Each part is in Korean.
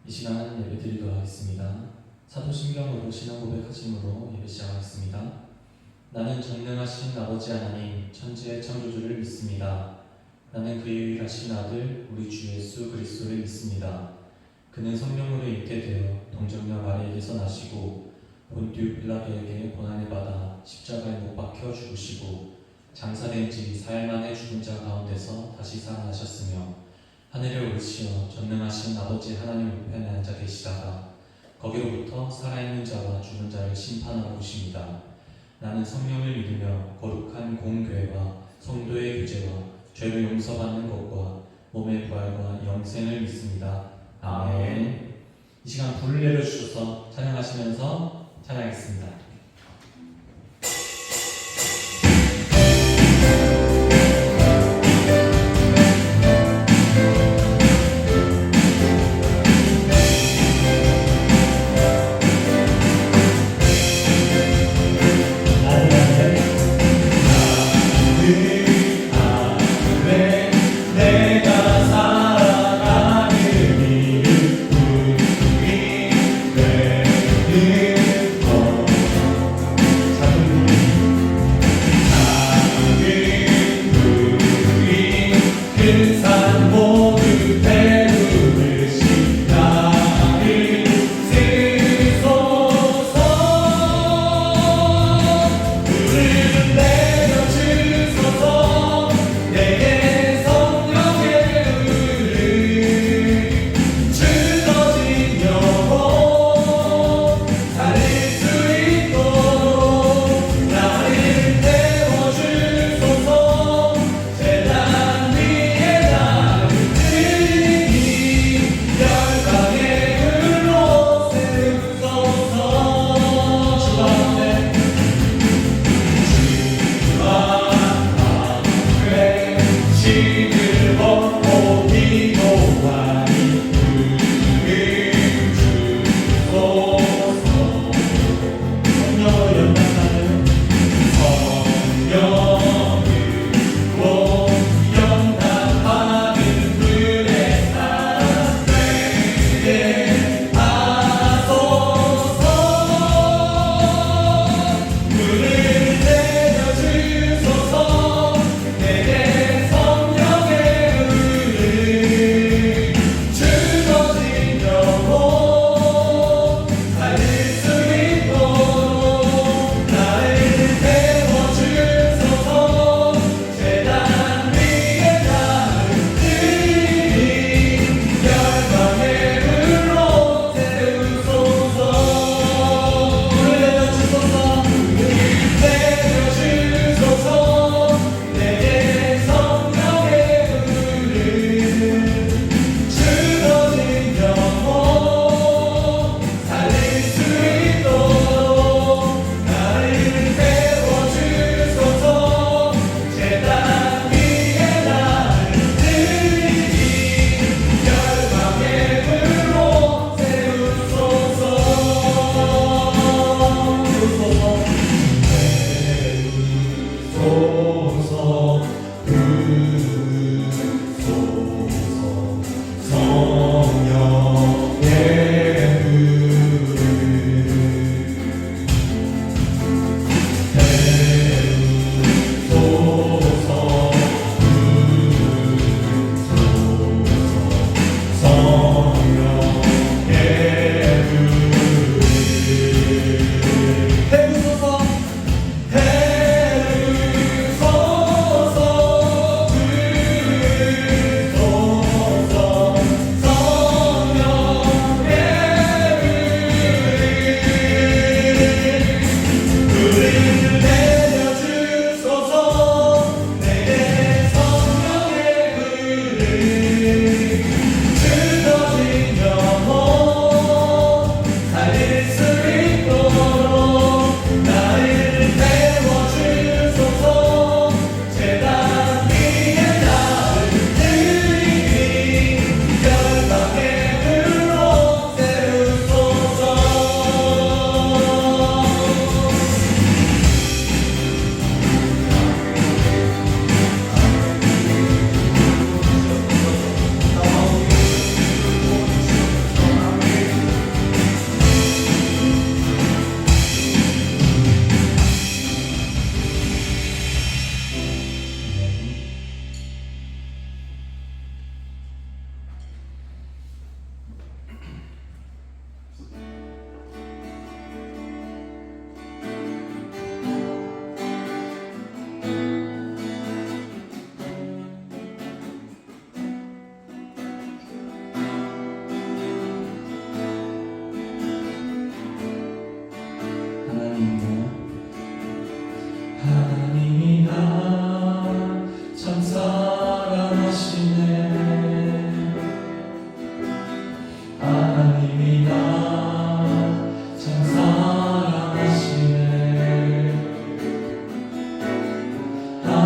이 시간 예배 드리도록 하겠습니다. 사도신경으로 신앙 고백하심으로 예배 시작하겠습니다. 나는 전능하신 아버지 하나님 천지의 창조주를 믿습니다. 나는 그의 유일하신 아들 우리 주 예수 그리스도를 믿습니다. 그는 성령으로 잉태되어 동정녀 마리에게서 나시고 본디오 빌라도에게 고난을 받아 십자가에 못 박혀 죽으시고 장사된 지 4일 만에 죽은 자 가운데서 다시 살아나셨으며 하늘에 오르시어 전능하신 아버지 하나님 우편에 앉아 계시다가 거기로부터 살아있는 자와 죽은 자를 심판하러 오십니다. 나는 성령을 믿으며 거룩한 공교회와 성도의 교제와 죄를 용서받는 것과 몸의 부활과 영생을 믿습니다. 아멘. 이 시간 불을 내려주셔서 찬양하시면서 찬양하겠습니다.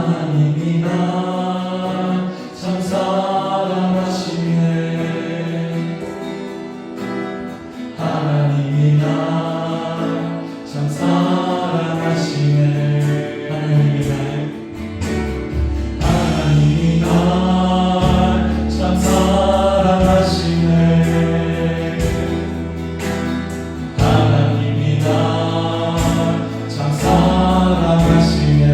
하나님이 날 참 사랑하시네. 하나님이 날 참 사랑하시네. 하나님이 날 참 사랑하시네. 하나님이 날 참 사랑하시네.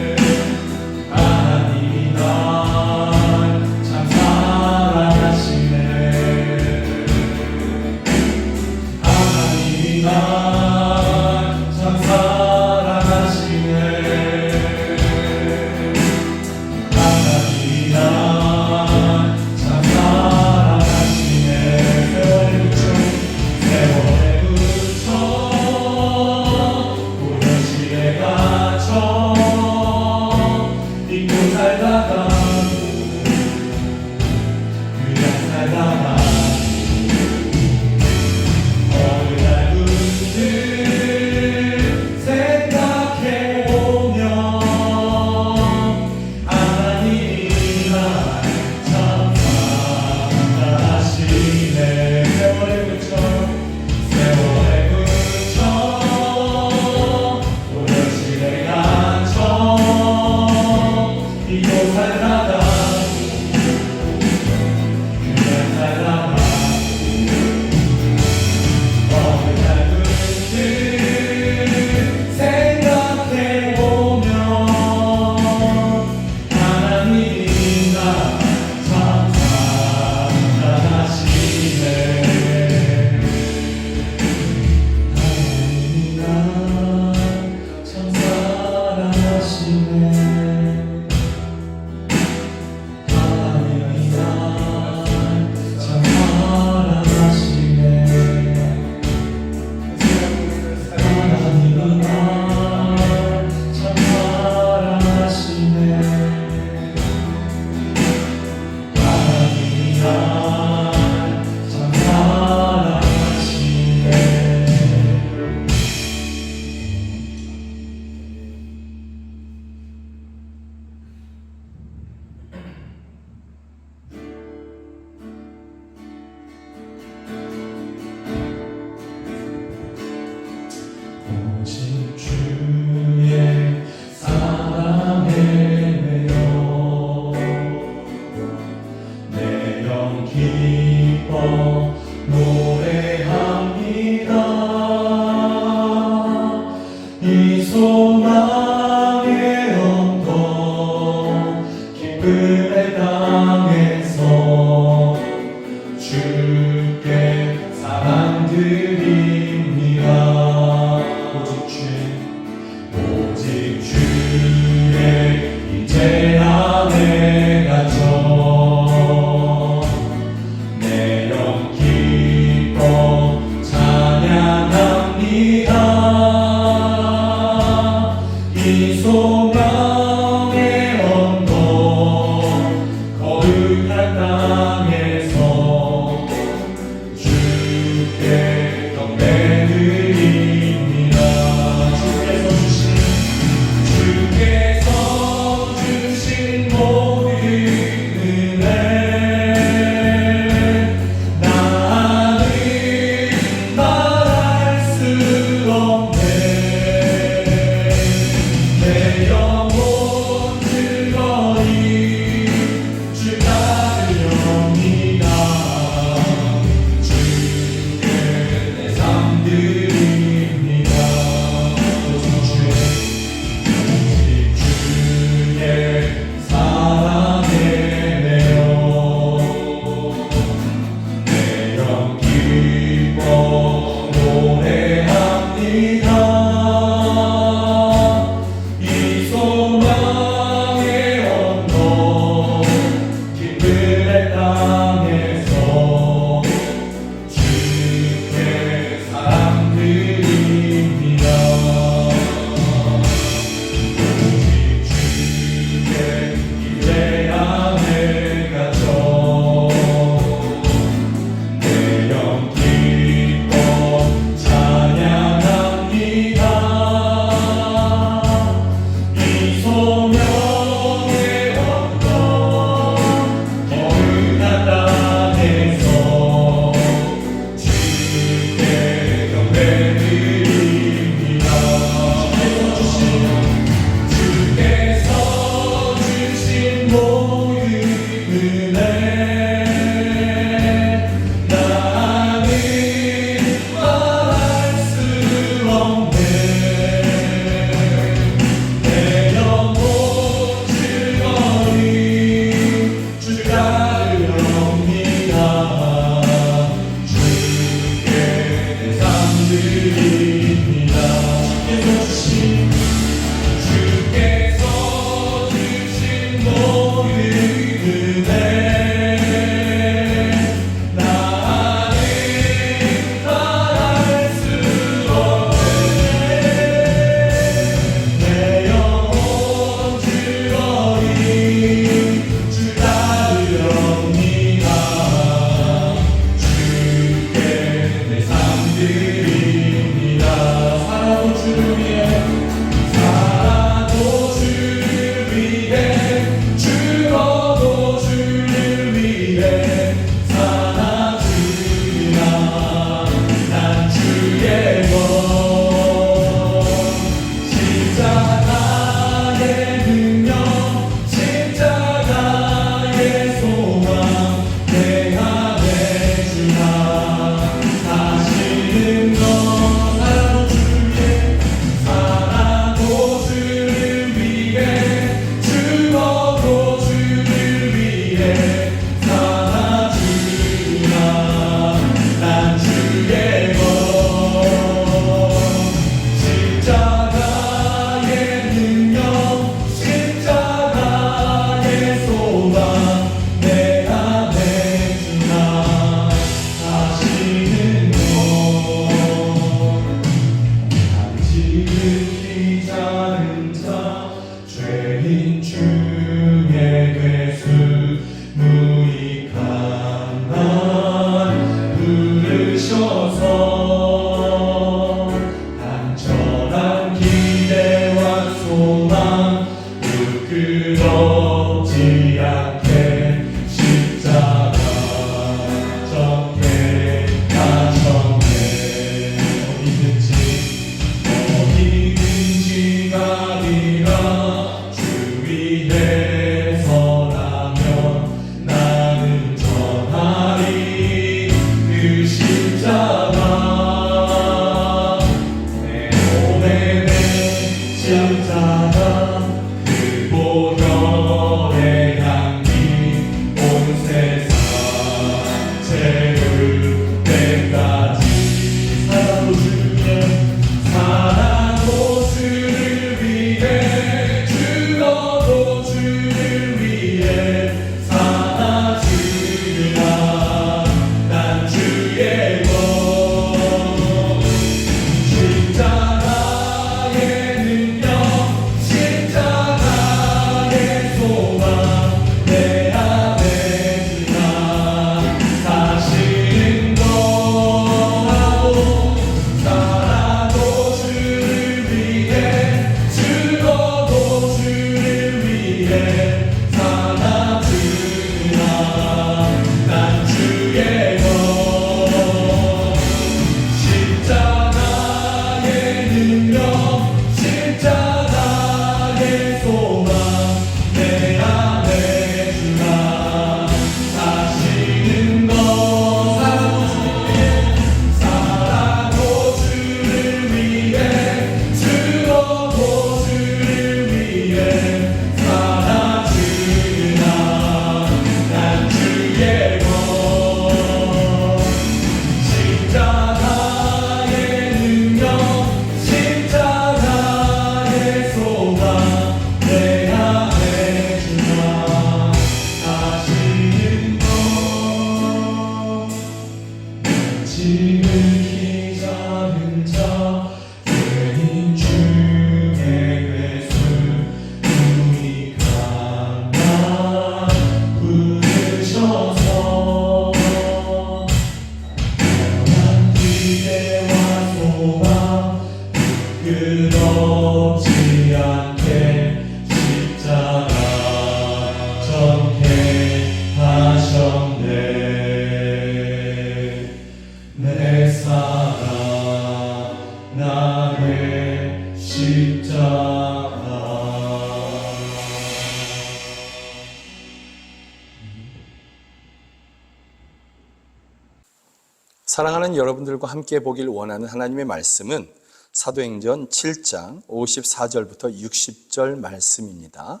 사랑하는 여러분들과 함께 보길 원하는 하나님의 말씀은 사도행전 7장 54절부터 60절 말씀입니다.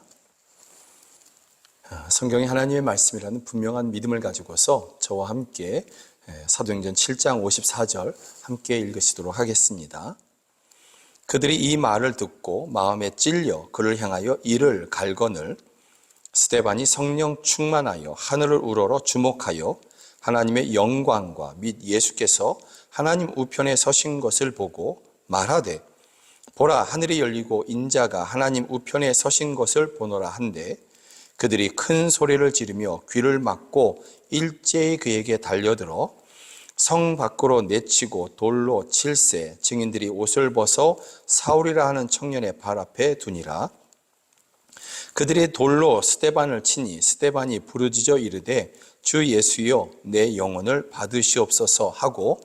성경이 하나님의 말씀이라는 분명한 믿음을 가지고서 저와 함께 사도행전 7장 54절 함께 읽으시도록 하겠습니다. 그들이 이 말을 듣고 마음에 찔려 그를 향하여 이를 갈거늘 스데반이 성령 충만하여 하늘을 우러러 주목하여 하나님의 영광과 및 예수께서 하나님 우편에 서신 것을 보고 말하되 보라 하늘이 열리고 인자가 하나님 우편에 서신 것을 보노라 한데 그들이 큰 소리를 지르며 귀를 막고 일제히 그에게 달려들어 성 밖으로 내치고 돌로 칠세 증인들이 옷을 벗어 사울이라 하는 청년의 발 앞에 두니라. 그들이 돌로 스데반을 치니 스데반이 부르짖어 이르되 주 예수여 내 영혼을 받으시옵소서 하고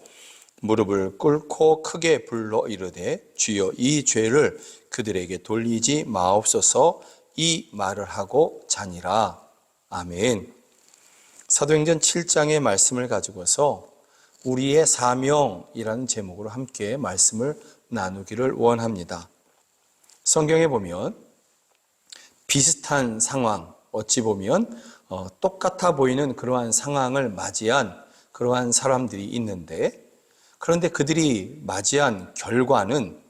무릎을 꿇고 크게 불러 이르되 주여 이 죄를 그들에게 돌리지 마옵소서 이 말을 하고 자니라. 아멘. 사도행전 7장의 말씀을 가지고서 우리의 사명이라는 제목으로 함께 말씀을 나누기를 원합니다. 성경에 보면 비슷한 상황, 어찌 보면 똑같아 보이는 그러한 상황을 맞이한 그러한 사람들이 있는데 그런데 그들이 맞이한 결과는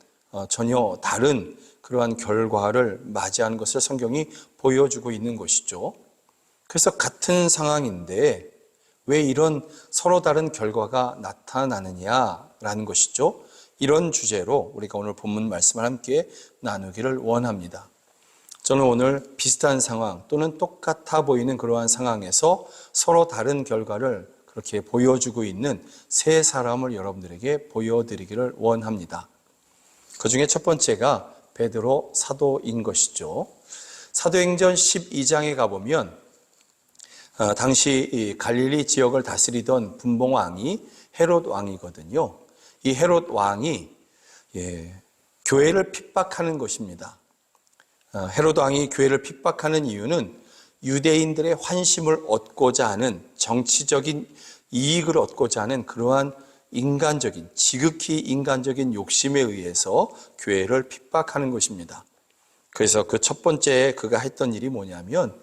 전혀 다른 그러한 결과를 맞이한 것을 성경이 보여주고 있는 것이죠. 그래서 같은 상황인데 왜 이런 서로 다른 결과가 나타나느냐라는 것이죠. 이런 주제로 우리가 오늘 본문 말씀을 함께 나누기를 원합니다. 저는 오늘 비슷한 상황 또는 똑같아 보이는 그러한 상황에서 서로 다른 결과를 그렇게 보여주고 있는 세 사람을 여러분들에게 보여드리기를 원합니다. 그 중에 첫 번째가 베드로 사도인 것이죠. 사도행전 12장에 가보면 당시 갈릴리 지역을 다스리던 분봉왕이 헤롯 왕이거든요. 이 헤롯 왕이 교회를 핍박하는 것입니다. 헤롯 왕이 교회를 핍박하는 이유는 유대인들의 환심을 얻고자 하는 정치적인 이익을 얻고자 하는 그러한 지극히 인간적인 욕심에 의해서 교회를 핍박하는 것입니다. 그래서 그 첫 번째 그가 했던 일이 뭐냐면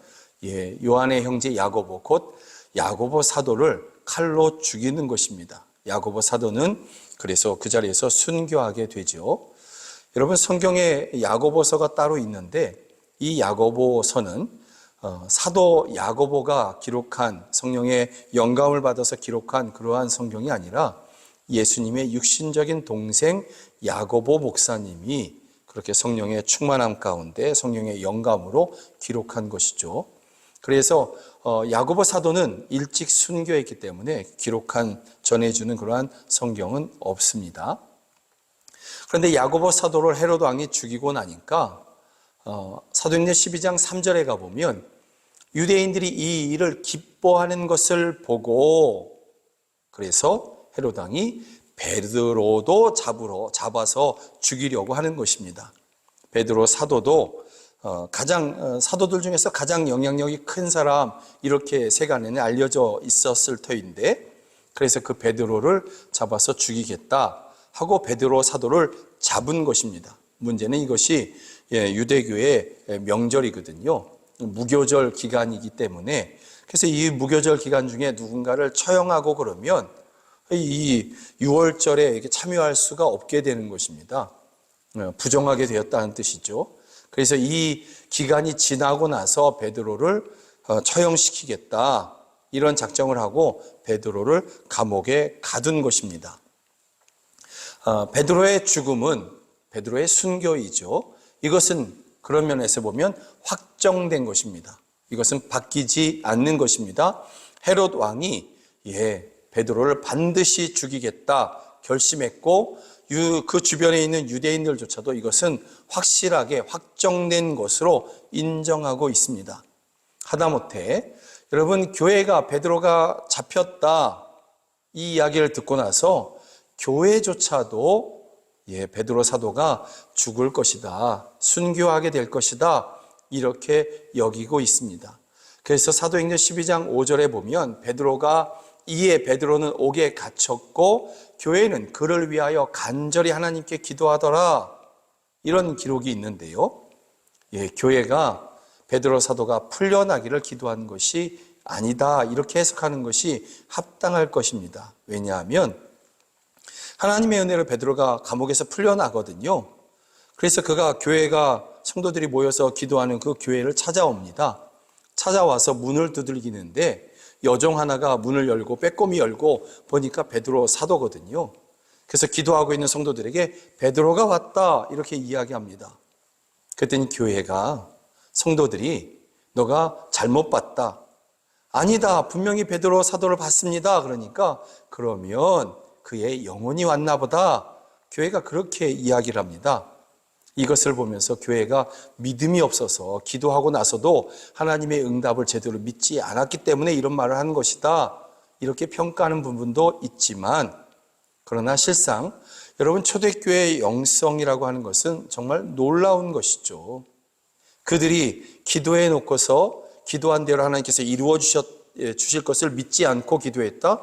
요한의 형제 야고보 곧 야고보 사도를 칼로 죽이는 것입니다. 야고보 사도는 그래서 그 자리에서 순교하게 되죠. 여러분 성경에 야고보서가 따로 있는데 이 야고보서는 사도 야고보가 기록한 성령의 영감을 받아서 기록한 그러한 성경이 아니라 예수님의 육신적인 동생 야고보 목사님이 그렇게 성령의 충만함 가운데 성령의 영감으로 기록한 것이죠. 그래서 야고보 사도는 일찍 순교했기 때문에 전해주는 그러한 성경은 없습니다. 그런데 야고보 사도를 헤롯 왕이 죽이고 나니까 사도행전 12장 3절에 가보면 유대인들이 이 일을 기뻐하는 것을 보고 그래서 헤롯 왕이 베드로도 잡아서 죽이려고 하는 것입니다. 베드로 사도도 사도들 중에서 가장 영향력이 큰 사람 이렇게 세간에는 알려져 있었을 터인데 그래서 그 베드로를 잡아서 죽이겠다 하고 베드로 사도를 잡은 것입니다. 문제는 이것이 유대교의 명절이거든요. 무교절 기간이기 때문에 그래서 이 무교절 기간 중에 누군가를 처형하고 그러면 이 6월절에 참여할 수가 없게 되는 것입니다. 부정하게 되었다는 뜻이죠. 그래서 이 기간이 지나고 나서 베드로를 처형시키겠다 이런 작정을 하고 베드로를 감옥에 가둔 것입니다. 베드로의 죽음은 베드로의 순교이죠. 이것은 그런 면에서 보면 확정된 것입니다. 이것은 바뀌지 않는 것입니다. 헤롯 왕이 베드로를 반드시 죽이겠다 결심했고 그 주변에 있는 유대인들조차도 이것은 확실하게 확정된 것으로 인정하고 있습니다. 하다못해 여러분 교회가 베드로가 잡혔다 이 이야기를 듣고 나서 교회조차도 베드로 사도가 죽을 것이다, 순교하게 될 것이다 이렇게 여기고 있습니다. 그래서 사도행전 12장 5절에 보면 베드로가 이에 베드로는 옥에 갇혔고 교회는 그를 위하여 간절히 하나님께 기도하더라. 이런 기록이 있는데요. 교회가 베드로 사도가 풀려나기를 기도한 것이 아니다. 이렇게 해석하는 것이 합당할 것입니다. 왜냐하면 하나님의 은혜로 베드로가 감옥에서 풀려나거든요. 그래서 그가 교회가 성도들이 모여서 기도하는 그 교회를 찾아옵니다. 찾아와서 문을 두들기는데 여종 하나가 문을 열고 빼꼼히 열고 보니까 베드로 사도거든요. 그래서 기도하고 있는 성도들에게 베드로가 왔다 이렇게 이야기합니다. 그랬더니 교회가 성도들이 너가 잘못 봤다. 아니다. 분명히 베드로 사도를 봤습니다. 그러니까 그러면 그의 영혼이 왔나 보다. 교회가 그렇게 이야기를 합니다. 이것을 보면서 교회가 믿음이 없어서 기도하고 나서도 하나님의 응답을 제대로 믿지 않았기 때문에 이런 말을 하는 것이다. 이렇게 평가하는 부분도 있지만 그러나 실상 여러분 초대교회의 영성이라고 하는 것은 정말 놀라운 것이죠. 그들이 기도해 놓고서 기도한 대로 하나님께서 이루어 주실 것을 믿지 않고 기도했다?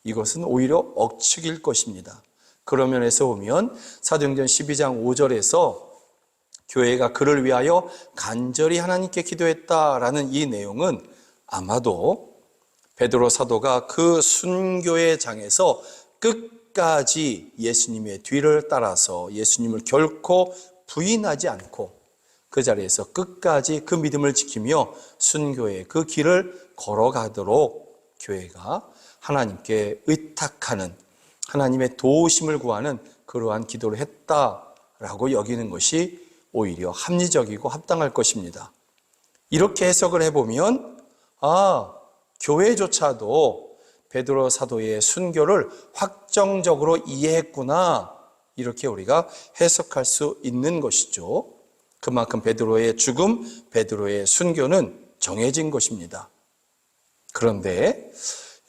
이것은 오히려 억측일 것입니다. 그런 면에서 보면 사도행전 12장 5절에서 교회가 그를 위하여 간절히 하나님께 기도했다라는 이 내용은 아마도 베드로 사도가 그 순교의 장에서 끝까지 예수님의 뒤를 따라서 예수님을 결코 부인하지 않고 그 자리에서 끝까지 그 믿음을 지키며 순교의 그 길을 걸어가도록 교회가 하나님께 의탁하는 하나님의 도우심을 구하는 그러한 기도를 했다라고 여기는 것이 오히려 합리적이고 합당할 것입니다. 이렇게 해석을 해보면 교회조차도 베드로 사도의 순교를 확정적으로 이해했구나 이렇게 우리가 해석할 수 있는 것이죠. 그만큼 베드로의 죽음, 베드로의 순교는 정해진 것입니다. 그런데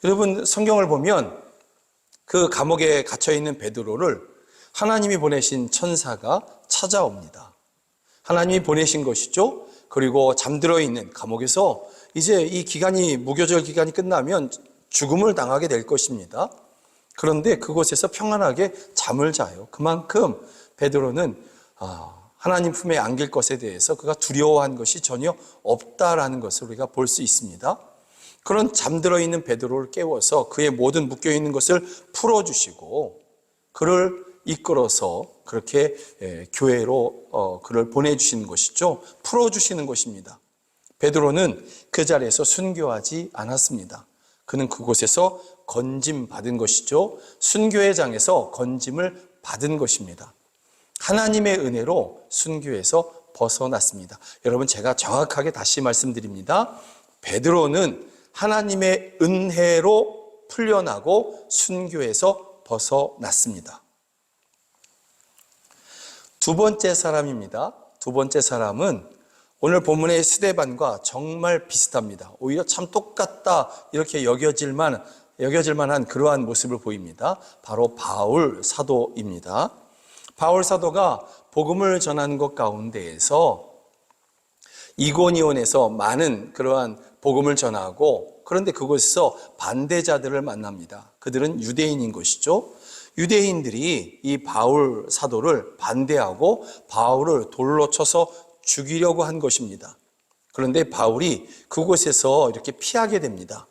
여러분 성경을 보면 그 감옥에 갇혀있는 베드로를 하나님이 보내신 천사가 찾아옵니다. 하나님이 보내신 것이죠. 그리고 잠들어 있는 감옥에서 이제 이 기간이 무교절 기간이 끝나면 죽음을 당하게 될 것입니다. 그런데 그곳에서 평안하게 잠을 자요. 그만큼 베드로는 하나님 품에 안길 것에 대해서 그가 두려워한 것이 전혀 없다라는 것을 우리가 볼 수 있습니다. 그런 잠들어 있는 베드로를 깨워서 그의 모든 묶여 있는 것을 풀어주시고 그를 이끌어서 그렇게 교회로 그를 보내주시는 것이죠. 풀어주시는 것입니다. 베드로는 그 자리에서 순교하지 않았습니다. 그는 그곳에서 건짐 받은 것이죠. 순교의 장에서 건짐을 받은 것입니다. 하나님의 은혜로 순교에서 벗어났습니다. 여러분 제가 정확하게 다시 말씀드립니다. 베드로는 하나님의 은혜로 풀려나고 순교에서 벗어났습니다. 두 번째 사람입니다. 두 번째 사람은 오늘 본문의 스데반과 정말 비슷합니다. 오히려 참 똑같다 이렇게 여겨질 만한 그러한 모습을 보입니다. 바로 바울 사도입니다. 바울 사도가 복음을 전하는 것 가운데에서 이고니온에서 많은 그러한 복음을 전하고 그런데 그곳에서 반대자들을 만납니다. 그들은 유대인인 것이죠. 유대인들이 이 바울 사도를 반대하고 바울을 돌로 쳐서 죽이려고 한 것입니다. 그런데 바울이 그곳에서 이렇게 피하게 됩니다.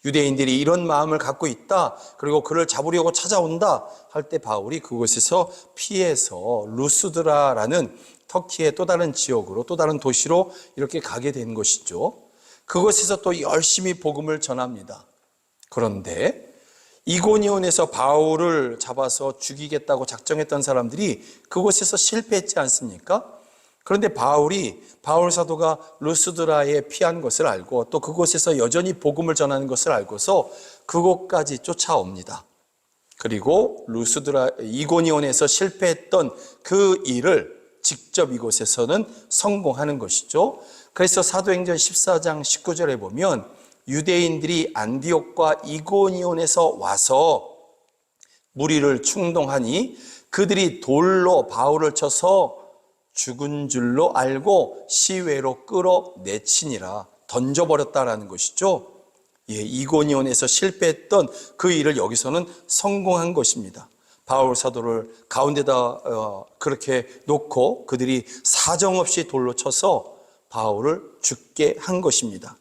유대인들이 이런 마음을 갖고 있다, 그리고 그를 잡으려고 찾아온다 할 때 바울이 그곳에서 피해서 루스드라라는 터키의 또 다른 지역으로, 또 다른 도시로 이렇게 가게 된 것이죠. 그곳에서 또 열심히 복음을 전합니다. 그런데 이고니온에서 바울을 잡아서 죽이겠다고 작정했던 사람들이 그곳에서 실패했지 않습니까? 그런데 바울 사도가 루스드라에 피한 것을 알고 또 그곳에서 여전히 복음을 전하는 것을 알고서 그곳까지 쫓아옵니다. 그리고 이고니온에서 실패했던 그 일을 직접 이곳에서는 성공하는 것이죠. 그래서 사도행전 14장 19절에 보면 유대인들이 안디옥과 이고니온에서 와서 무리를 충동하니 그들이 돌로 바울을 쳐서 죽은 줄로 알고 시외로 끌어내치니라, 던져버렸다라는 것이죠. 이고니온에서 실패했던 그 일을 여기서는 성공한 것입니다. 바울 사도를 가운데다 그렇게 놓고 그들이 사정없이 돌로 쳐서 바울을 죽게 한 것입니다.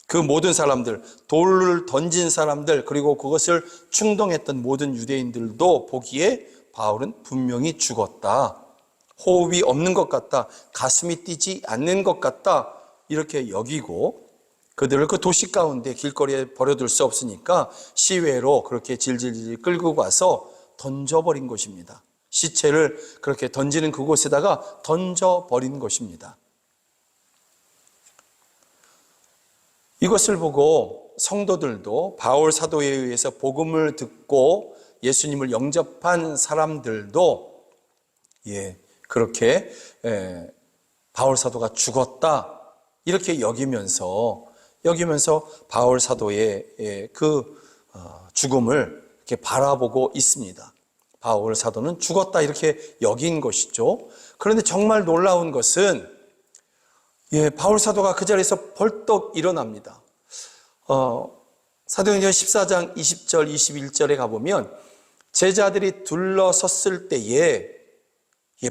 그 모든 사람들, 돌을 던진 사람들, 그리고 그것을 충동했던 모든 유대인들도 보기에 바울은 분명히 죽었다, 호흡이 없는 것 같다, 가슴이 뛰지 않는 것 같다, 이렇게 여기고 그들을 그 도시 가운데 길거리에 버려둘 수 없으니까 시외로 그렇게 질질질 끌고 가서 던져버린 것입니다. 시체를 그렇게 던지는 그곳에다가 던져버린 것입니다. 이것을 보고 성도들도, 바울 사도에 의해서 복음을 듣고 예수님을 영접한 사람들도 그렇게 바울 사도가 죽었다 이렇게 여기면서 바울 사도의 그 죽음을 이렇게 바라보고 있습니다. 바울 사도는 죽었다 이렇게 여긴 것이죠. 그런데 정말 놀라운 것은 바울 사도가 그 자리에서 벌떡 일어납니다. 사도행전 14장 20절 21절에 가보면 제자들이 둘러섰을 때에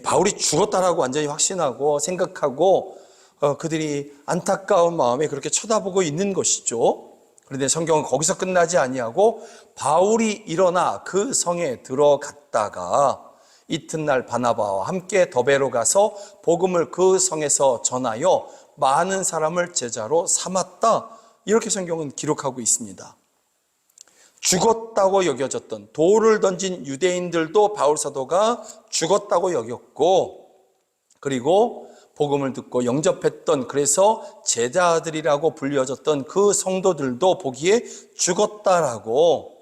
바울이 죽었다라고 완전히 확신하고 생각하고 그들이 안타까운 마음에 그렇게 쳐다보고 있는 것이죠. 그런데 성경은 거기서 끝나지 아니하고 바울이 일어나 그 성에 들어갔다가 이튿날 바나바와 함께 더베로 가서 복음을 그 성에서 전하여 많은 사람을 제자로 삼았다, 이렇게 성경은 기록하고 있습니다. 죽었다고 여겨졌던, 돌을 던진 유대인들도 바울 사도가 죽었다고 여겼고, 그리고 복음을 듣고 영접했던, 그래서 제자들이라고 불려졌던 그 성도들도 보기에 죽었다라고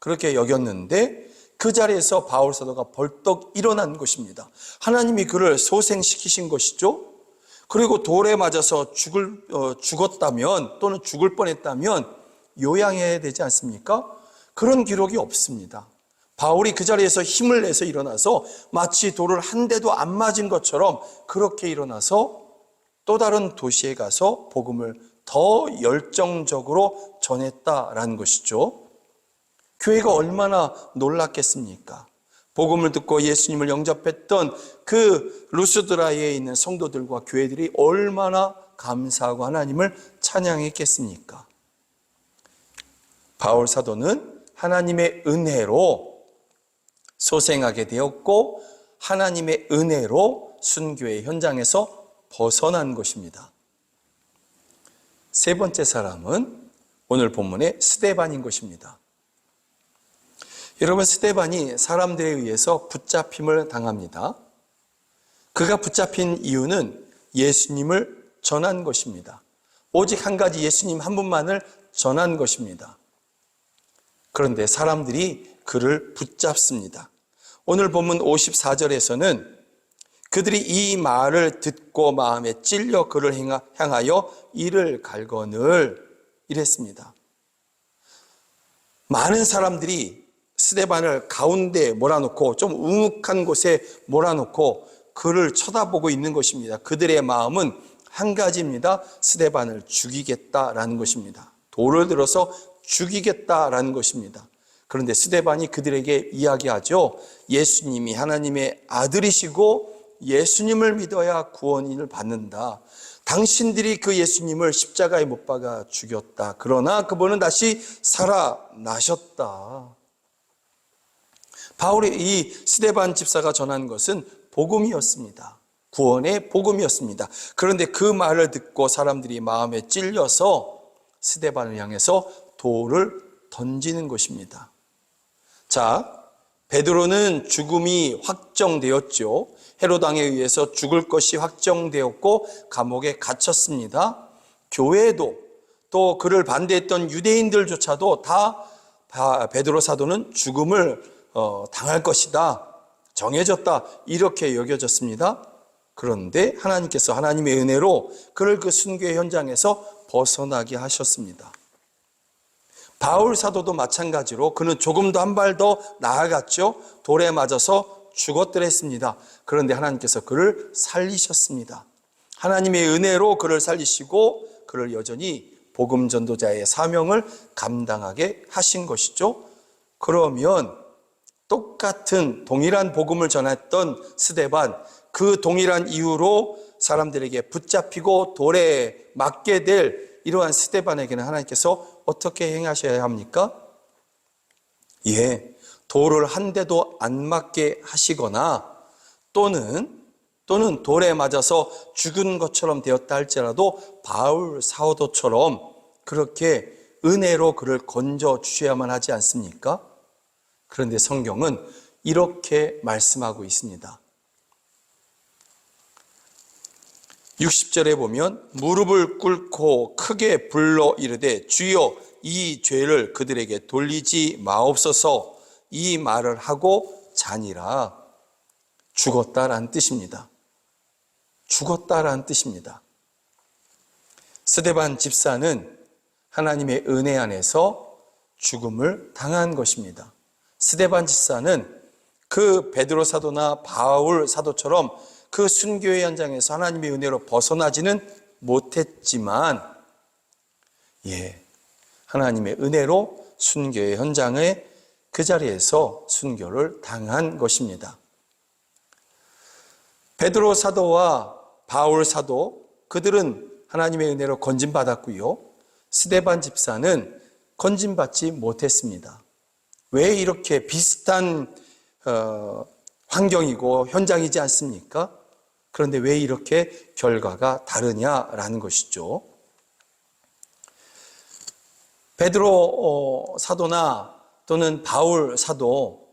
그렇게 여겼는데, 그 자리에서 바울 사도가 벌떡 일어난 것입니다. 하나님이 그를 소생시키신 것이죠. 그리고 돌에 맞아서 죽었다면, 또는 죽을 뻔했다면 요양해야 되지 않습니까? 그런 기록이 없습니다. 바울이 그 자리에서 힘을 내서 일어나서 마치 돌을 한 대도 안 맞은 것처럼 그렇게 일어나서 또 다른 도시에 가서 복음을 더 열정적으로 전했다라는 것이죠. 교회가 얼마나 놀랐겠습니까? 복음을 듣고 예수님을 영접했던 그 루스드라에 있는 성도들과 교회들이 얼마나 감사하고 하나님을 찬양했겠습니까? 바울 사도는 하나님의 은혜로 소생하게 되었고, 하나님의 은혜로 순교의 현장에서 벗어난 것입니다. 세 번째 사람은 오늘 본문의 스데반인 것입니다. 여러분, 스데반이 사람들에 의해서 붙잡힘을 당합니다. 그가 붙잡힌 이유는 예수님을 전한 것입니다. 오직 한 가지, 예수님 한 분만을 전한 것입니다. 그런데 사람들이 그를 붙잡습니다. 오늘 본문 54절에서는 그들이 이 말을 듣고 마음에 찔려 그를 향하여 이를 갈거늘 이랬습니다. 많은 사람들이 스데반을 가운데에 몰아놓고, 좀 우묵한 곳에 몰아놓고 그를 쳐다보고 있는 것입니다. 그들의 마음은 한 가지입니다. 스데반을 죽이겠다라는 것입니다. 돌을 들어서 죽이겠다라는 것입니다. 그런데 스데반이 그들에게 이야기하죠. 예수님이 하나님의 아들이시고 예수님을 믿어야 구원을 받는다. 당신들이 그 예수님을 십자가에 못 박아 죽였다. 그러나 그분은 다시 살아나셨다. 바울이 이 스데반 집사가 전한 것은 복음이었습니다. 구원의 복음이었습니다. 그런데 그 말을 듣고 사람들이 마음에 찔려서 스데반을 향해서 돌을 던지는 것입니다. 자, 베드로는 죽음이 확정되었죠. 헤롯 왕에 의해서 죽을 것이 확정되었고 감옥에 갇혔습니다. 교회도, 또 그를 반대했던 유대인들조차도 다 베드로 사도는 죽음을 당할 것이다, 정해졌다, 이렇게 여겨졌습니다. 그런데 하나님께서 하나님의 은혜로 그를 그 순교의 현장에서 벗어나게 하셨습니다. 바울 사도도 마찬가지로 그는 조금 더 한 발 더 나아갔죠. 돌에 맞아서 죽었더랬습니다. 그런데 하나님께서 그를 살리셨습니다. 하나님의 은혜로 그를 살리시고 그를 여전히 복음 전도자의 사명을 감당하게 하신 것이죠. 그러면 똑같은 동일한 복음을 전했던 스데반, 그 동일한 이유로 사람들에게 붙잡히고 돌에 맞게 될 이러한 스데반에게는 하나님께서 어떻게 행하셔야 합니까? 예, 돌을 한 대도 안 맞게 하시거나 또는 돌에 맞아서 죽은 것처럼 되었다 할지라도 바울 사도처럼 그렇게 은혜로 그를 건져 주셔야만 하지 않습니까? 그런데 성경은 이렇게 말씀하고 있습니다. 60절에 보면 무릎을 꿇고 크게 불러 이르되 주여 이 죄를 그들에게 돌리지 마옵소서, 이 말을 하고 자니라. 죽었다라는 뜻입니다. 죽었다라는 뜻입니다. 스데반 집사는 하나님의 은혜 안에서 죽음을 당한 것입니다. 스데반 집사는 그 베드로 사도나 바울 사도처럼 그 순교의 현장에서 하나님의 은혜로 벗어나지는 못했지만, 하나님의 은혜로 순교의 현장에 그 자리에서 순교를 당한 것입니다. 베드로 사도와 바울 사도, 그들은 하나님의 은혜로 건진받았고요. 스데반 집사는 건진받지 못했습니다. 왜 이렇게 비슷한 환경이고 현장이지 않습니까? 그런데 왜 이렇게 결과가 다르냐라는 것이죠. 베드로 사도나 또는 바울 사도,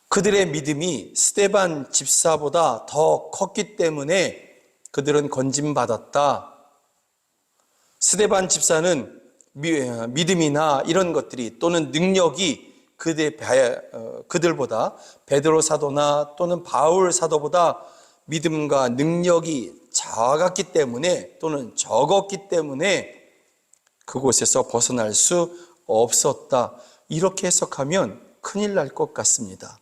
그들의 믿음이 스데반 집사보다 더 컸기 때문에 그들은 건진받았다. 스데반 집사는 믿음이나 이런 것들이 또는 능력이 그들보다 베드로 사도나 또는 바울 사도보다 믿음과 능력이 작았기 때문에 또는 적었기 때문에 그곳에서 벗어날 수 없었다. 이렇게 해석하면 큰일 날 것 같습니다.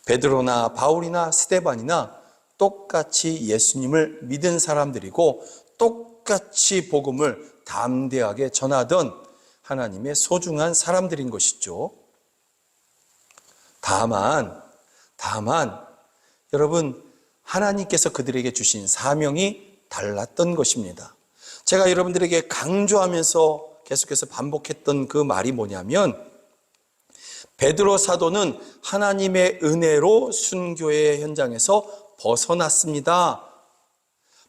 베드로나 바울이나 스데반이나 똑같이 예수님을 믿은 사람들이고 똑같이 복음을 담대하게 전하던 하나님의 소중한 사람들인 것이죠. 다만 여러분, 하나님께서 그들에게 주신 사명이 달랐던 것입니다. 제가 여러분들에게 강조하면서 계속해서 반복했던 그 말이 뭐냐면, 베드로 사도는 하나님의 은혜로 순교의 현장에서 벗어났습니다.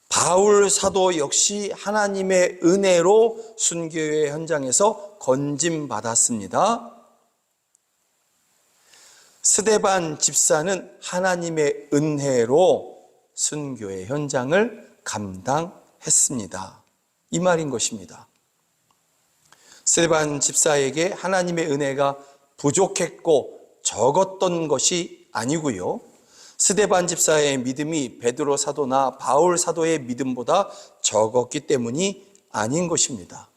바울 사도 역시 하나님의 은혜로 순교의 현장에서 건진받았습니다. 스데반 집사는 하나님의 은혜로 순교의 현장을 감당했습니다. 이 말인 것입니다. 스데반 집사에게 하나님의 은혜가 부족했고 적었던 것이 아니고요. 스데반 집사의 믿음이 베드로 사도나 바울 사도의 믿음보다 적었기 때문이 아닌 것입니다.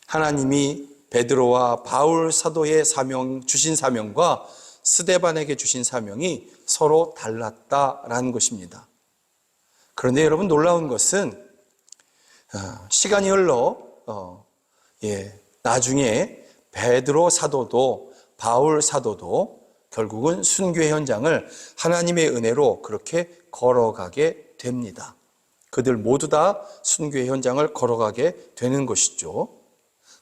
하나님이 베드로와 바울 사도의 주신 사명과 스데반에게 주신 사명이 서로 달랐다라는 것입니다. 그런데 여러분, 놀라운 것은 시간이 흘러 나중에 베드로 사도도 바울 사도도 결국은 순교의 현장을 하나님의 은혜로 그렇게 걸어가게 됩니다. 그들 모두 다 순교의 현장을 걸어가게 되는 것이죠.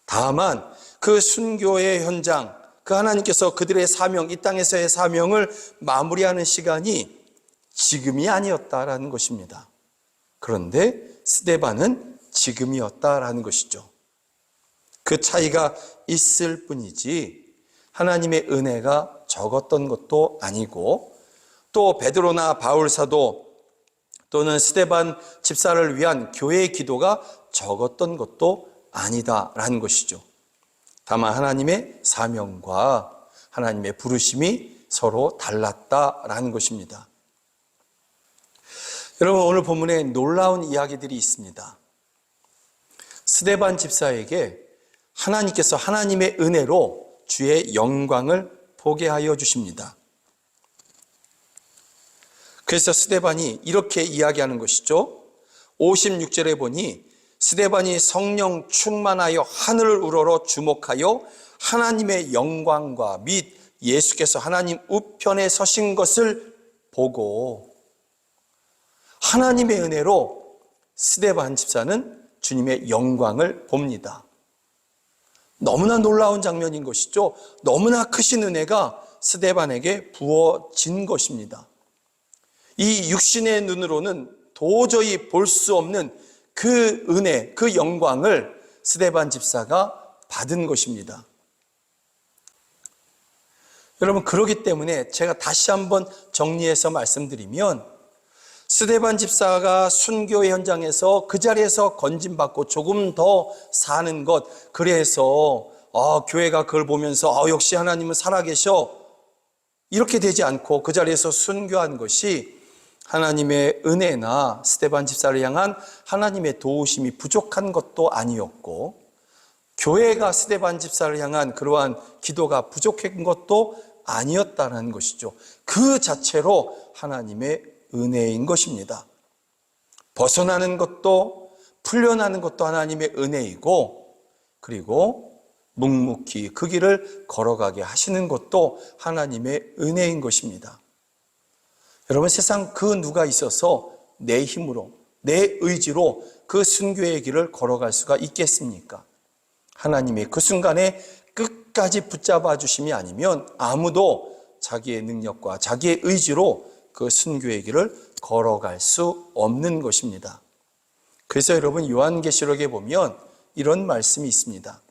다만 그 순교의 현장, 그 하나님께서 그들의 사명, 이 땅에서의 사명을 마무리하는 시간이 지금이 아니었다라는 것입니다. 그런데 스데반은 지금이었다라는 것이죠. 그 차이가 있을 뿐이지 하나님의 은혜가 적었던 것도 아니고, 또 베드로나 바울 사도 또는 스데반 집사를 위한 교회의 기도가 적었던 것도 아니다라는 것이죠. 다만 하나님의 사명과 하나님의 부르심이 서로 달랐다라는 것입니다. 여러분, 오늘 본문에 놀라운 이야기들이 있습니다. 스데반 집사에게 하나님께서 하나님의 은혜로 주의 영광을 보게 하여 주십니다. 그래서 스데반이 이렇게 이야기하는 것이죠. 56절에 보니 스데반이 성령 충만하여 하늘을 우러러 주목하여 하나님의 영광과 및 예수께서 하나님 우편에 서신 것을 보고, 하나님의 은혜로 스데반 집사는 주님의 영광을 봅니다. 너무나 놀라운 장면인 것이죠. 너무나 크신 은혜가 스데반에게 부어진 것입니다. 이 육신의 눈으로는 도저히 볼 수 없는 그 은혜, 그 영광을 스데반 집사가 받은 것입니다. 여러분, 그렇기 때문에 제가 다시 한번 정리해서 말씀드리면, 스데반 집사가 순교의 현장에서 그 자리에서 건진받고 조금 더 사는 것, 그래서 교회가 그걸 보면서 역시 하나님은 살아계셔, 이렇게 되지 않고 그 자리에서 순교한 것이 하나님의 은혜나 스데반 집사를 향한 하나님의 도우심이 부족한 것도 아니었고, 교회가 스데반 집사를 향한 그러한 기도가 부족한 것도 아니었다는 것이죠. 그 자체로 하나님의 은혜인 것입니다. 벗어나는 것도 풀려나는 것도 하나님의 은혜이고, 그리고 묵묵히 그 길을 걸어가게 하시는 것도 하나님의 은혜인 것입니다. 여러분, 세상 그 누가 있어서 내 힘으로, 내 의지로 그 순교의 길을 걸어갈 수가 있겠습니까? 하나님이 그 순간에 끝까지 붙잡아 주심이 아니면 아무도 자기의 능력과 자기의 의지로 그 순교의 길을 걸어갈 수 없는 것입니다. 그래서 여러분, 요한계시록에 보면 이런 말씀이 있습니다.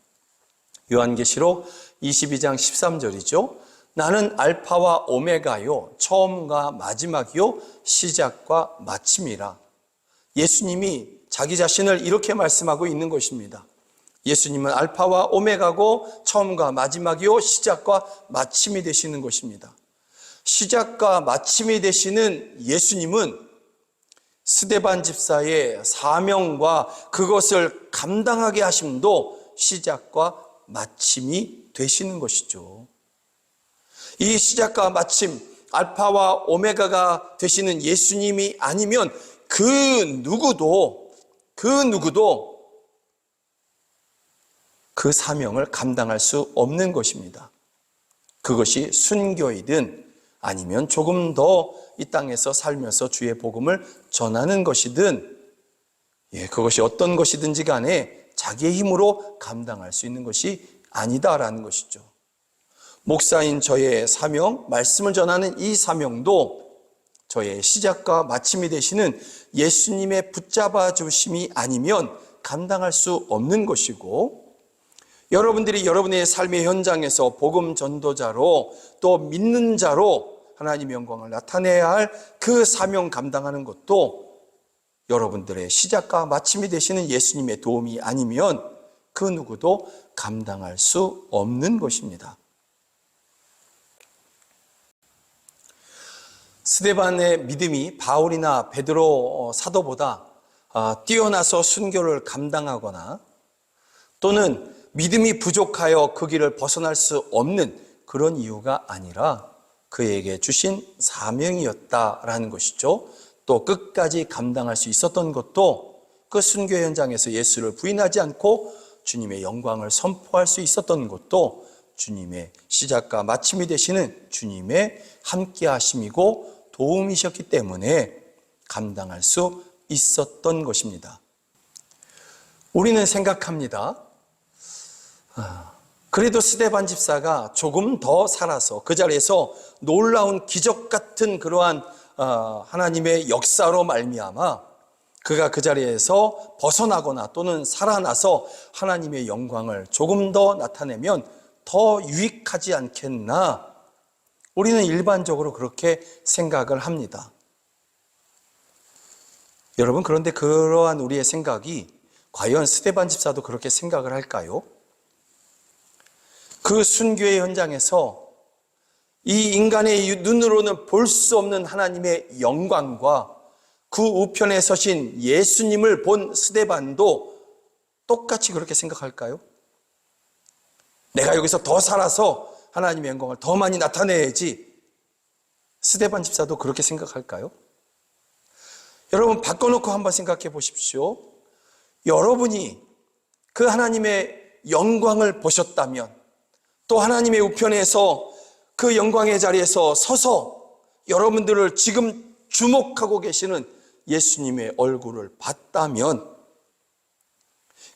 요한계시록 22장 13절이죠. 나는 알파와 오메가요, 처음과 마지막이요, 시작과 마침이라. 예수님이 자기 자신을 이렇게 말씀하고 있는 것입니다. 예수님은 알파와 오메가고 처음과 마지막이요, 시작과 마침이 되시는 것입니다. 시작과 마침이 되시는 예수님은 스데반 집사의 사명과 그것을 감당하게 하심도 시작과 마침이 되시는 것이죠. 이 시작과 마침, 알파와 오메가가 되시는 예수님이 아니면 그 누구도 그 사명을 감당할 수 없는 것입니다. 그것이 순교이든 아니면 조금 더 이 땅에서 살면서 주의 복음을 전하는 것이든, 그것이 어떤 것이든지 간에 자기의 힘으로 감당할 수 있는 것이 아니다라는 것이죠. 목사인 저의 사명, 말씀을 전하는 이 사명도 저의 시작과 마침이 되시는 예수님의 붙잡아 주심이 아니면 감당할 수 없는 것이고, 여러분들이 여러분의 삶의 현장에서 복음 전도자로 또 믿는 자로 하나님의 영광을 나타내야 할 그 사명 감당하는 것도 여러분들의 시작과 마침이 되시는 예수님의 도움이 아니면 그 누구도 감당할 수 없는 것입니다. 스데반의 믿음이 바울이나 베드로 사도보다 뛰어나서 순교를 감당하거나 또는 믿음이 부족하여 그 길을 벗어날 수 없는 그런 이유가 아니라 그에게 주신 사명이었다라는 것이죠. 또 끝까지 감당할 수 있었던 것도 그 순교 현장에서 예수를 부인하지 않고 주님의 영광을 선포할 수 있었던 것도 주님의 시작과 마침이 되시는 주님의 함께 하심이고 도움이셨기 때문에 감당할 수 있었던 것입니다. 우리는 생각합니다. 그래도 스데반 집사가 조금 더 살아서 그 자리에서 놀라운 기적 같은 그러한 하나님의 역사로 말미암아 그가 그 자리에서 벗어나거나 또는 살아나서 하나님의 영광을 조금 더 나타내면 더 유익하지 않겠나? 우리는 일반적으로 그렇게 생각을 합니다. 여러분, 그런데 그러한 우리의 생각이 과연 스데반 집사도 그렇게 생각을 할까요? 그 순교의 현장에서 이 인간의 눈으로는 볼 수 없는 하나님의 영광과 그 우편에 서신 예수님을 본 스데반도 똑같이 그렇게 생각할까요? 내가 여기서 더 살아서 하나님의 영광을 더 많이 나타내야지. 스데반 집사도 그렇게 생각할까요? 여러분 바꿔놓고 한번 생각해 보십시오. 여러분이 그 하나님의 영광을 보셨다면, 또 하나님의 우편에서 그 영광의 자리에서 서서 여러분들을 지금 주목하고 계시는 예수님의 얼굴을 봤다면,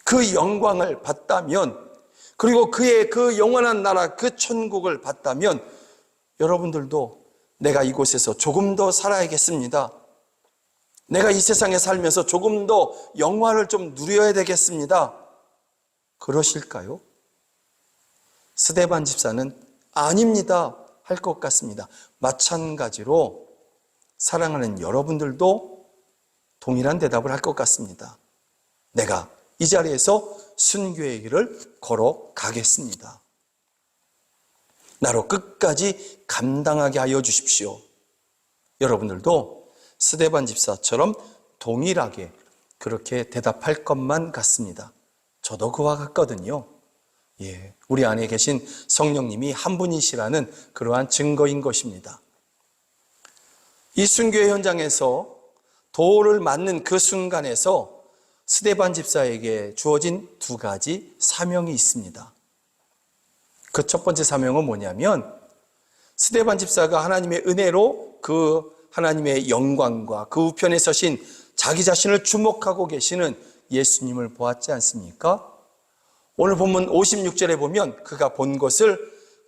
그 영광을 봤다면, 그리고 그의 그 영원한 나라, 그 천국을 봤다면, 여러분들도 내가 이곳에서 조금 더 살아야겠습니다, 내가 이 세상에 살면서 조금 더 영화를 좀 누려야 되겠습니다, 그러실까요? 스데반 집사는 아닙니다 할 것 같습니다. 마찬가지로 사랑하는 여러분들도 동일한 대답을 할 것 같습니다. 내가 이 자리에서 순교의 길을 걸어가겠습니다. 나로 끝까지 감당하게 하여 주십시오. 여러분들도 스데반 집사처럼 동일하게 그렇게 대답할 것만 같습니다. 저도 그와 같거든요. 우리 안에 계신 성령님이 한 분이시라는 그러한 증거인 것입니다. 이 순교의 현장에서 돌을 맞는 그 순간에서 스데반 집사에게 주어진 두 가지 사명이 있습니다. 그 첫 번째 사명은 뭐냐면, 스데반 집사가 하나님의 은혜로 그 하나님의 영광과 그 우편에 서신 자기 자신을 주목하고 계시는 예수님을 보았지 않습니까? 오늘 본문 56절에 보면 그가 본 것을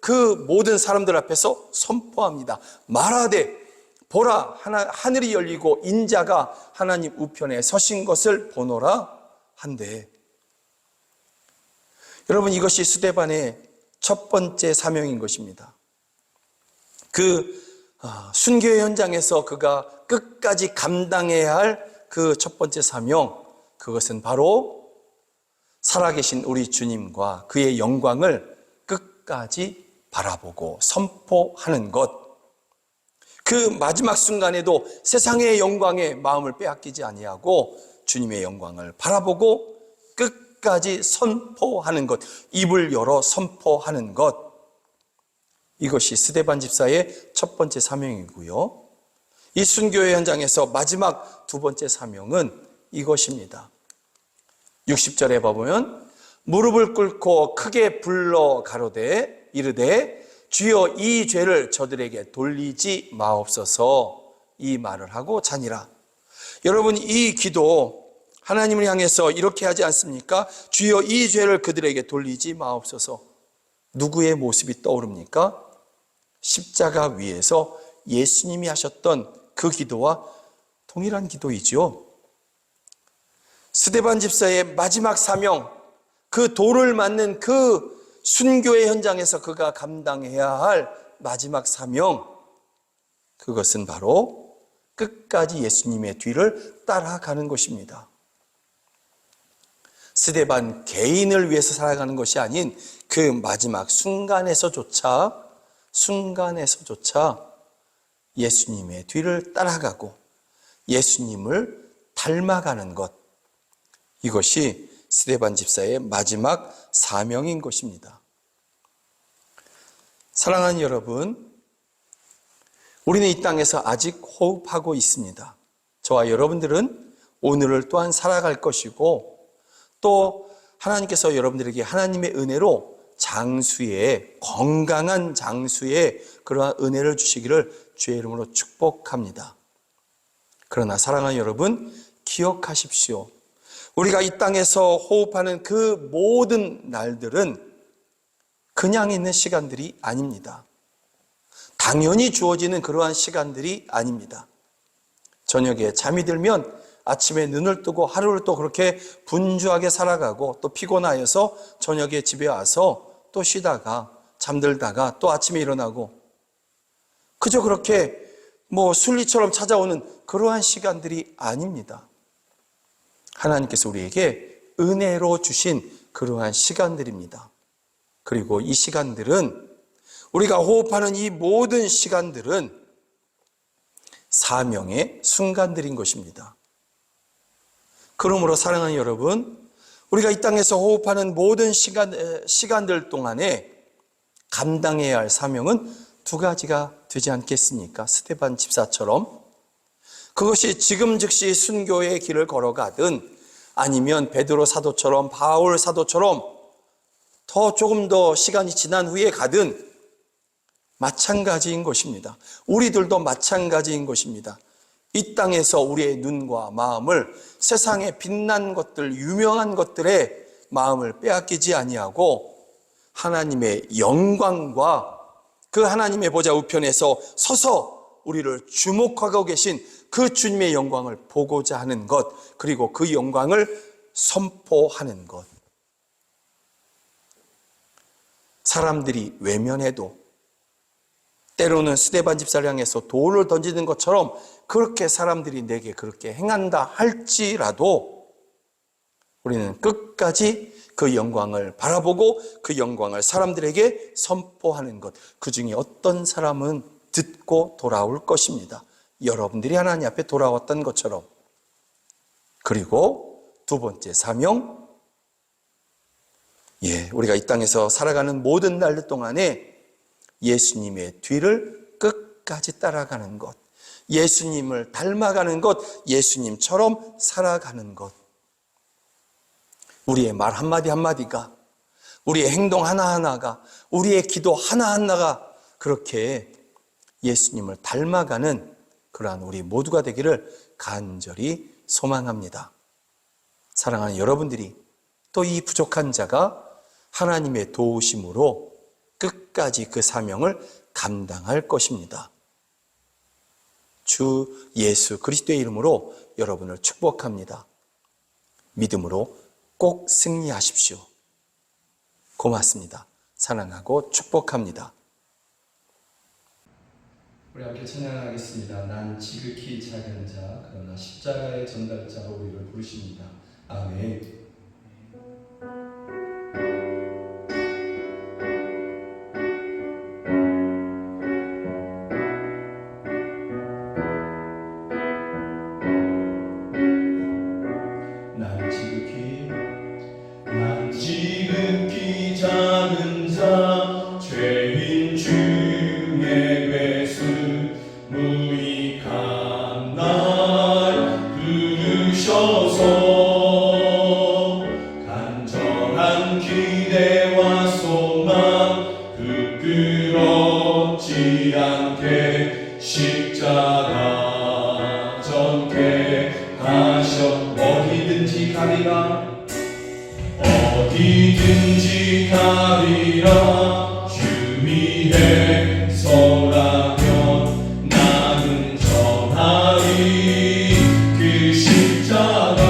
그 모든 사람들 앞에서 선포합니다. 말하되 보라, 하늘이 열리고 인자가 하나님 우편에 서신 것을 보노라 한데, 여러분, 이것이 스데반의 첫 번째 사명인 것입니다. 그 순교의 현장에서 그가 끝까지 감당해야 할 그 첫 번째 사명, 그것은 바로 살아계신 우리 주님과 그의 영광을 끝까지 바라보고 선포하는 것. 그 마지막 순간에도 세상의 영광에 마음을 빼앗기지 아니하고 주님의 영광을 바라보고 끝까지 선포하는 것, 입을 열어 선포하는 것. 이것이 스데반 집사의 첫 번째 사명이고요. 이 순교의 현장에서 마지막 두 번째 사명은 이것입니다. 60절에 보면 무릎을 꿇고 크게 불러 가로되 이르되 주여 이 죄를 저들에게 돌리지 마옵소서, 이 말을 하고 자니라. 여러분, 이 기도 하나님을 향해서 이렇게 하지 않습니까? 주여 이 죄를 그들에게 돌리지 마옵소서. 누구의 모습이 떠오릅니까? 십자가 위에서 예수님이 하셨던 그 기도와 동일한 기도이죠. 스데반 집사의 마지막 사명, 그 돌을 맞는 그 순교의 현장에서 그가 감당해야 할 마지막 사명, 그것은 바로 끝까지 예수님의 뒤를 따라가는 것입니다. 스데반 개인을 위해서 살아가는 것이 아닌 그 마지막 순간에서조차 예수님의 뒤를 따라가고 예수님을 닮아가는 것, 이것이 스데반 집사의 마지막 사명인 것입니다. 사랑하는 여러분, 우리는 이 땅에서 아직 호흡하고 있습니다. 저와 여러분들은 오늘을 또한 살아갈 것이고, 또 하나님께서 여러분들에게 하나님의 은혜로 장수의, 건강한 장수의 그러한 은혜를 주시기를 주의 이름으로 축복합니다. 그러나 사랑하는 여러분, 기억하십시오. 우리가 이 땅에서 호흡하는 그 모든 날들은 그냥 있는 시간들이 아닙니다. 당연히 주어지는 그러한 시간들이 아닙니다. 저녁에 잠이 들면 아침에 눈을 뜨고 하루를 또 그렇게 분주하게 살아가고, 또 피곤하여서 저녁에 집에 와서 또 쉬다가 잠들다가 또 아침에 일어나고, 그저 그렇게 순리처럼 찾아오는 그러한 시간들이 아닙니다. 하나님께서 우리에게 은혜로 주신 그러한 시간들입니다. 그리고 이 시간들은, 우리가 호흡하는 이 모든 시간들은 사명의 순간들인 것입니다. 그러므로 사랑하는 여러분, 우리가 이 땅에서 호흡하는 모든 시간들 동안에 감당해야 할 사명은 두 가지가 되지 않겠습니까? 스데반 집사처럼 그것이 지금 즉시 순교의 길을 걸어가든 아니면 베드로 사도처럼 바울 사도처럼 조금 더 시간이 지난 후에 가든 마찬가지인 것입니다. 우리들도 마찬가지인 것입니다. 이 땅에서 우리의 눈과 마음을 세상의 빛난 것들, 유명한 것들에 마음을 빼앗기지 아니하고 하나님의 영광과 그 하나님의 보좌 우편에서 서서 우리를 주목하고 계신 그 주님의 영광을 보고자 하는 것, 그리고 그 영광을 선포하는 것. 사람들이 외면해도 때로는 스데반 집사를 향해서 돌을 던지는 것처럼 그렇게 사람들이 내게 그렇게 행한다 할지라도 우리는 끝까지 그 영광을 바라보고 그 영광을 사람들에게 선포하는 것. 그 중에 어떤 사람은 듣고 돌아올 것입니다. 여러분들이 하나님 앞에 돌아왔던 것처럼. 그리고 두 번째 사명, 우리가 이 땅에서 살아가는 모든 날 동안에 예수님의 뒤를 끝까지 따라가는 것, 예수님을 닮아가는 것, 예수님처럼 살아가는 것. 우리의 말 한마디 한마디가, 우리의 행동 하나하나가, 우리의 기도 하나하나가 그렇게 예수님을 닮아가는 그러한 우리 모두가 되기를 간절히 소망합니다. 사랑하는 여러분들이 또 이 부족한 자가 하나님의 도우심으로 끝까지 그 사명을 감당할 것입니다. 주 예수 그리스도의 이름으로 여러분을 축복합니다. 믿음으로 꼭 승리하십시오. 고맙습니다. 사랑하고 축복합니다. 우리 함께 찬양하겠습니다. 난 지극히 작은 자 그러나 십자가의 전달자로 우리를 부르십니다. 아멘. 난 지극히 작은 자 죄인 중에 괴수 무익한 날 부르셔서 간절한 기대와 소망 부끄럽지 않게 십자가 전개 하셔. 어디든지 가리라 어디든지 가리라 주 위에 서라면 나는 전하리 그 십자가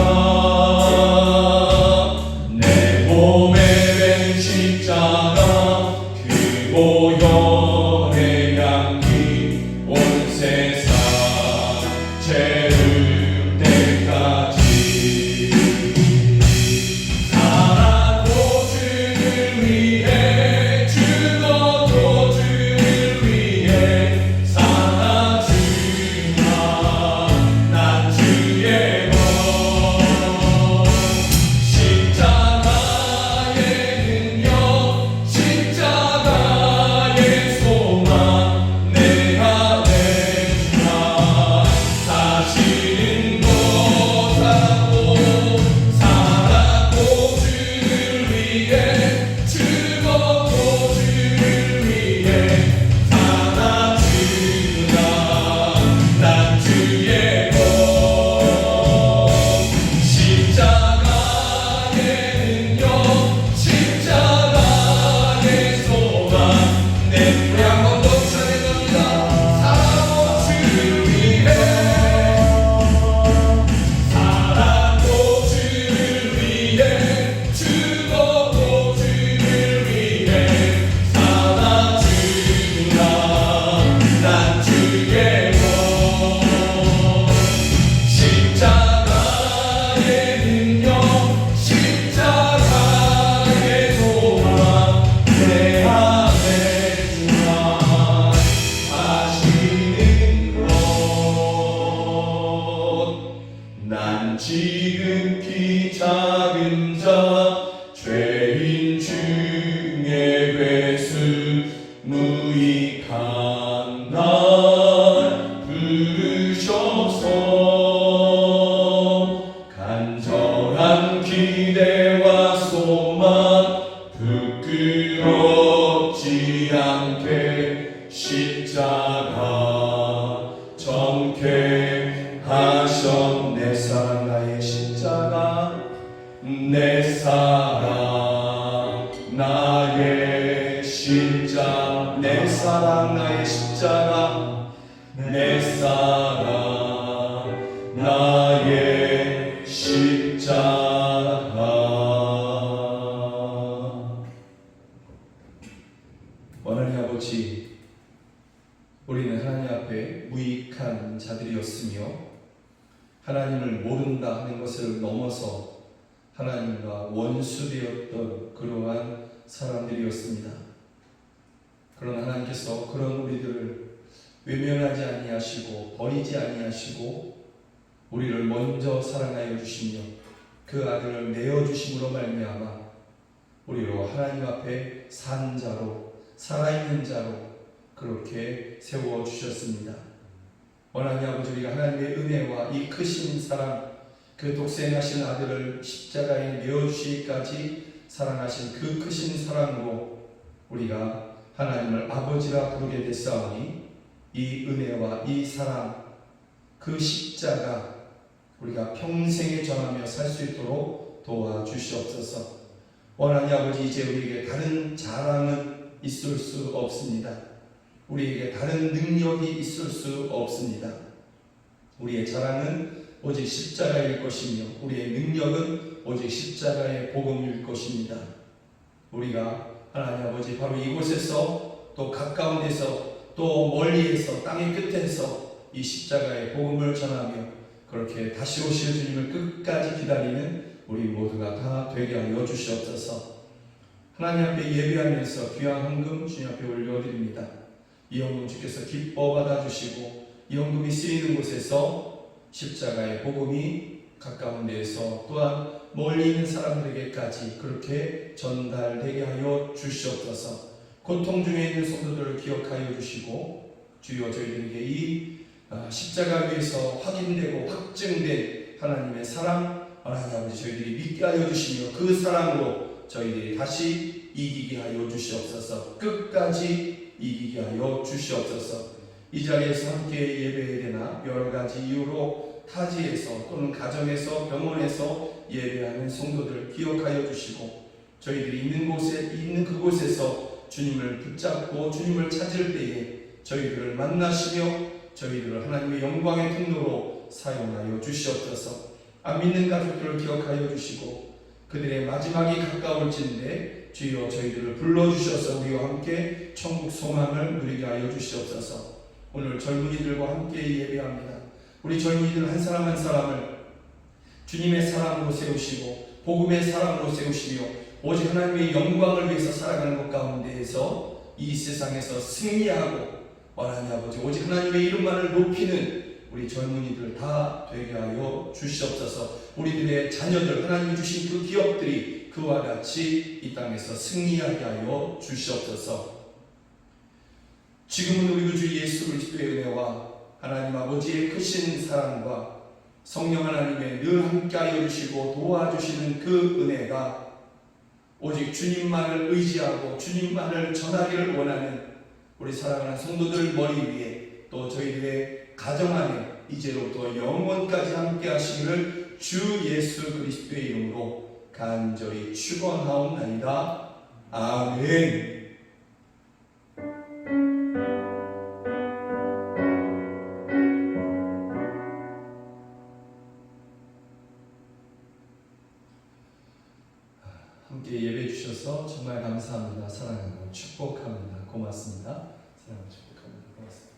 내 몸에 맨 십자가 그 보혈의 향기 온 세상 채울 때까지 난 지극히 작은 자 죄인 중에 괴수 무익한 날 부르셔서 조금만 부끄럽지 않게 십자가 정케 하셨네. 사랑 나의 십자가 내 사랑 나의 십자가 내 사랑 나의 십자가 내 사랑 나의 십자가. 원하는 아버지, 우리는 하나님 앞에 무익한 자들이었으며 하나님을 모른다 하는 것을 넘어서 하나님과 원수되었던 그러한 사람들이었습니다. 그러나 하나님께서 그런 우리들을 외면하지 아니하시고 버리지 아니하시고 우리를 먼저 사랑하여 주시며 그 아들을 내어주심으로 말미암아 우리로 하나님 앞에 산 자로 살아있는 자로 그렇게 세워주셨습니다. 원하님 아버지, 우리가 하나님의 은혜와 이 크신 사랑, 그 독생하신 아들을 십자가에 내어주시기까지 사랑하신 그 크신 사랑으로 우리가 하나님을 아버지라 부르게 됐사오니 이 은혜와 이 사랑, 그 십자가 우리가 평생에 전하며 살 수 있도록 도와주시옵소서. 원하님 아버지, 이제 우리에게 다른 자랑은 있을 수 없습니다. 우리에게 다른 능력이 있을 수 없습니다. 우리의 자랑은 오직 십자가일 것이며 우리의 능력은 오직 십자가의 복음일 것입니다. 우리가 하나님 아버지 바로 이곳에서 또 가까운 데서 또 멀리에서 땅의 끝에서 이 십자가의 복음을 전하며 그렇게 다시 오실 주님을 끝까지 기다리는 우리 모두가 다 되게 하여 주시옵소서. 하나님 앞에 예배하면서 귀한 헌금 주님 앞에 올려드립니다. 이 헌금 주께서 기뻐 받아주시고 이 헌금이 쓰이는 곳에서 십자가의 복음이 가까운 데에서 또한 멀리 있는 사람들에게까지 그렇게 전달되게 하여 주시옵소서. 고통 중에 있는 성도들을 기억하여 주시고 주여 저희들에게 이 십자가 위에서 확인되고 확증된 하나님의 사랑, 하나님 아버지 저희들이 믿게 하여 주시며 그 사랑으로 저희들이 다시 이기게 하여 주시옵소서. 끝까지 이기게 하여 주시옵소서. 이 자리에서 함께 예배해야 되나 여러 가지 이유로 타지에서 또는 가정에서 병원에서 예배하는 성도들 기억하여 주시고 저희들이 있는 곳에 있는 그곳에서 주님을 붙잡고 주님을 찾을 때에 저희들을 만나시며 저희들을 하나님의 영광의 통로로 사용하여 주시옵소서. 안 믿는 가족들을 기억하여 주시고 그들의 마지막이 가까울진데 주여 저희들을 불러주셔서 우리와 함께 천국 소망을 누리게 하여 주시옵소서. 오늘 젊은이들과 함께 예배합니다. 우리 젊은이들 한 사람 한 사람을 주님의 사랑으로 세우시고 복음의 사랑으로 세우시며 오직 하나님의 영광을 위해서 살아가는 것 가운데에서 이 세상에서 승리하고 하나님 아버지 오직 하나님의 이름만을 높이는 우리 젊은이들 다 되게 하여 주시옵소서. 우리들의 자녀들 하나님이 주신 그 기업들이 그와 같이 이 땅에서 승리하게 하여 주시옵소서. 지금은 우리 구주 예수 그리스도의 은혜와 하나님 아버지의 크신 사랑과 성령 하나님의 늘 함께하여 주시고 도와주시는 그 은혜가 오직 주님만을 의지하고 주님만을 전하기를 원하는 우리 사랑하는 성도들 머리 위에 또 저희들의 가정 안에 이제로부터 영원까지 함께 하시기를 주 예수 그리스도의 이름으로 간절히 축원하옵나이다. 아멘. 함께 예배해 주셔서 정말 감사합니다. 사랑하고 축복합니다. 고맙습니다. 사랑하고 축복합니다. 고맙습니다.